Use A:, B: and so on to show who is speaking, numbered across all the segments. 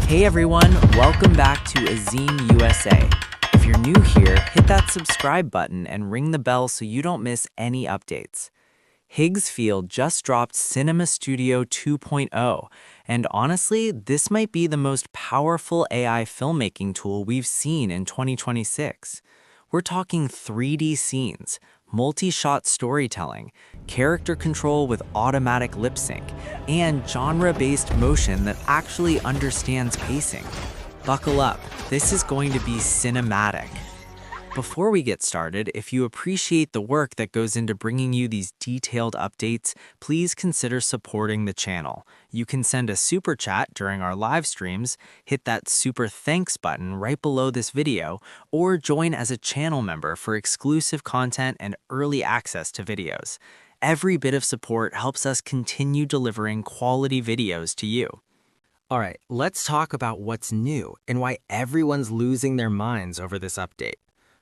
A: Hey everyone, welcome back to Azine USA. If you're new here, hit that subscribe button and ring the bell so you don't miss any updates. Higgsfield just dropped Cinema Studio 2.0, and honestly, this might be the most powerful AI filmmaking tool we've seen in 2026. We're talking 3D scenes, multi-shot storytelling, character control with automatic lip sync, and genre-based motion that actually understands pacing. Buckle up, this is going to be cinematic. Before we get started, if you appreciate the work that goes into bringing you these detailed updates, please consider supporting the channel. You can send a super chat during our live streams, hit that super thanks button right below this video, or join as a channel member for exclusive content and early access to videos. Every bit of support helps us continue delivering quality videos to you.
B: All right, let's talk about what's new and why everyone's losing their minds over this update.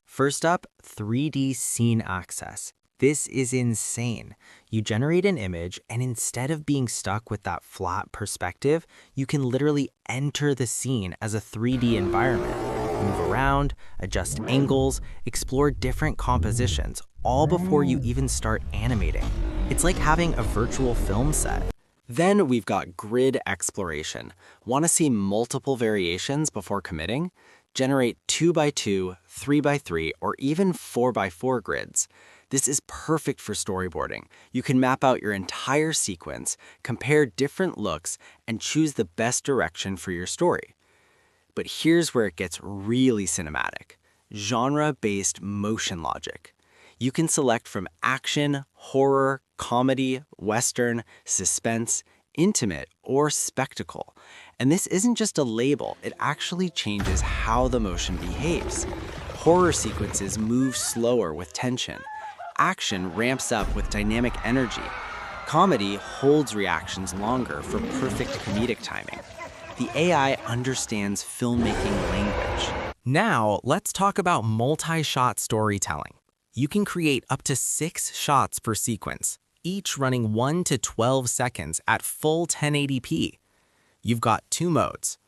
B: First up, 3D scene access. This is insane. You generate an image, and instead of being stuck with that flat perspective, you can literally enter the scene as a 3D environment. Move around, adjust angles, explore different compositions, all before you even start animating. It's like having a virtual film set. Then we've got grid exploration. Want to see multiple variations before committing? Generate 2x2, 3x3, or even 4x4 grids. This is perfect for storyboarding. You can map out your entire sequence, compare different looks, and choose the best direction for your story. But here's where it gets really cinematic: genre-based motion logic. You can select from action, horror, comedy, western, suspense, intimate, or spectacle. And this isn't just a label, it actually changes how the motion behaves. Horror sequences move slower with tension. Action ramps up with dynamic energy. Comedy holds reactions longer for perfect comedic timing. The AI understands filmmaking language.
C: Now, let's talk about multi-shot storytelling. You can create up to 6 shots per sequence, each running 1 to 12 seconds at full 1080p. You've got 2 modes.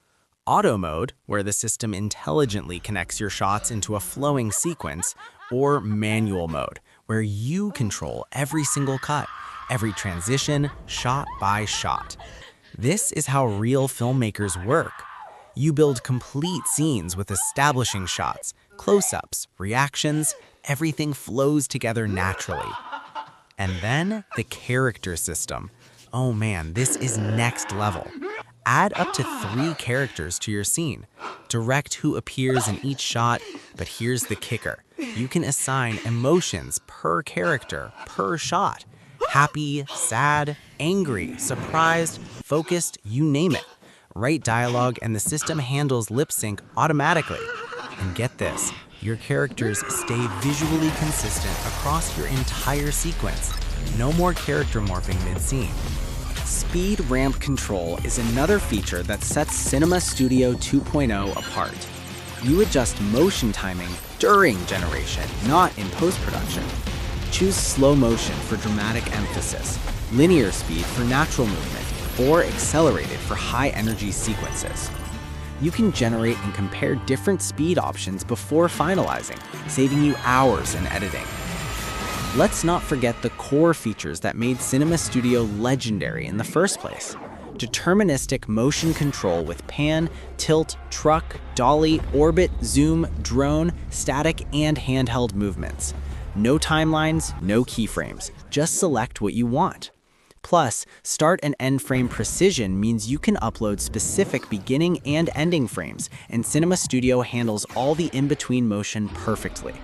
C: Auto mode, where the system intelligently connects your shots into a flowing sequence, or manual mode, where you control every single cut, every transition, shot by shot. This is how real filmmakers work. You build complete scenes with establishing shots, close-ups, reactions. Everything flows together naturally. And then the character system. Oh man, this is next level. Add up to 3 characters to your scene. Direct who appears in each shot, but here's the kicker. You can assign emotions per character, per shot. Happy, sad, angry, surprised, focused, you name it. Write dialogue and the system handles lip sync automatically. And get this, your characters stay visually consistent across your entire sequence. No more character morphing mid-scene.
B: Speed ramp control is another feature that sets Cinema Studio 2.0 apart. You adjust motion timing during generation, not in post-production. Choose slow motion for dramatic emphasis, linear speed for natural movement, or accelerated for high-energy sequences. You can generate and compare different speed options before finalizing, saving you hours in editing. Let's not forget the core features that made Cinema Studio legendary in the first place. Deterministic motion control with pan, tilt, truck, dolly, orbit, zoom, drone, static, and handheld movements. No timelines, no keyframes. Just select what you want. Plus, start and end frame precision means you can upload specific beginning and ending frames, and Cinema Studio handles all the in-between motion perfectly.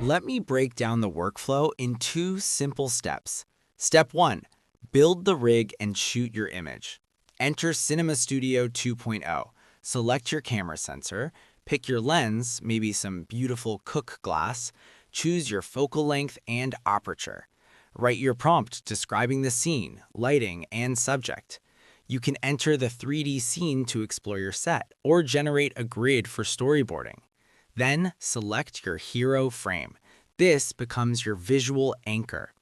C: Let me break down the workflow in 2 simple steps. Step 1, build the rig and shoot your image. Enter Cinema Studio 2.0. Select your camera sensor, pick your lens, maybe some beautiful Cook glass, choose your focal length and aperture. Write your prompt describing the scene, lighting, and subject. You can enter the 3D scene to explore your set, or generate a grid for storyboarding. Then select your hero frame. This becomes your visual anchor.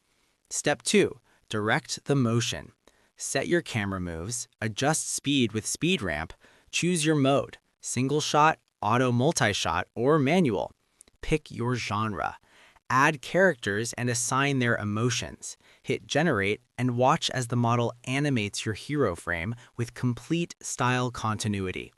C: Step 2, direct the motion. Set your camera moves, adjust speed with speed ramp,
B: Choose your mode: single shot, auto multi-shot, or manual. Pick your genre. Add characters and assign their emotions. Hit generate and watch as the model animates your hero frame with complete style continuity.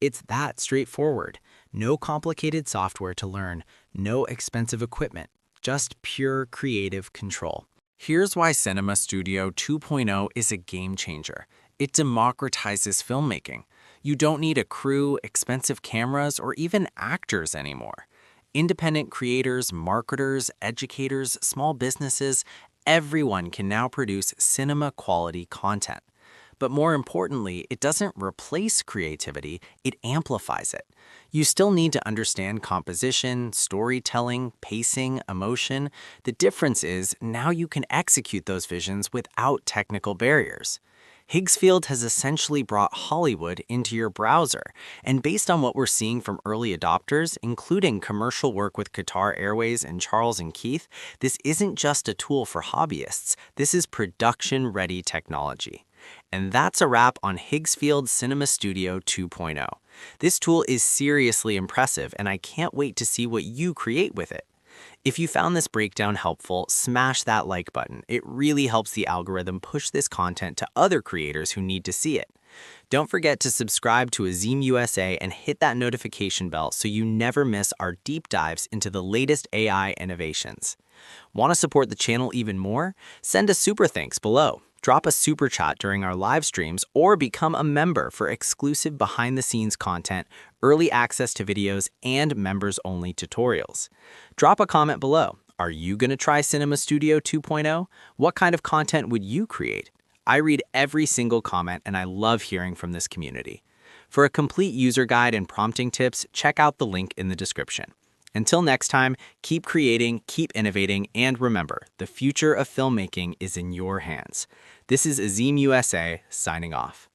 B: It's that straightforward. No complicated software to learn, no expensive equipment, just pure creative control.
C: Here's why Cinema Studio 2.0 is a game changer. It democratizes filmmaking. You don't need a crew, expensive cameras, or even actors anymore. Independent creators, marketers, educators, small businesses, everyone can now produce cinema-quality content. But more importantly, it doesn't replace creativity, it amplifies it. You still need to understand composition, storytelling, pacing, emotion. The difference is now you can execute those visions without technical barriers. Higgsfield has essentially brought Hollywood into your browser, and based on what we're seeing from early adopters, including commercial work with Qatar Airways and Charles & Keith, this isn't just a tool for hobbyists, this is production-ready technology. And that's a wrap on Higgsfield Cinema Studio 2.0. This tool is seriously impressive, and I can't wait to see what you create with it. If you found this breakdown helpful, smash that like button. It really helps the algorithm push this content to other creators who need to see it. Don't forget to subscribe to Azim USA and hit that notification bell so you never miss our deep dives into the latest AI innovations. Want to support the channel even more? Send a super thanks below. Drop a super chat during our live streams or become a member for exclusive behind-the-scenes content, early access to videos, and members-only tutorials. Drop a comment below. Are you going to try Cinema Studio 2.0? What kind of content would you create? I read every single comment and I love hearing from this community. For a complete user guide and prompting tips, check out the link in the description. Until next time, keep creating, keep innovating, and remember, the future of filmmaking is in your hands. This is Azim USA, signing off.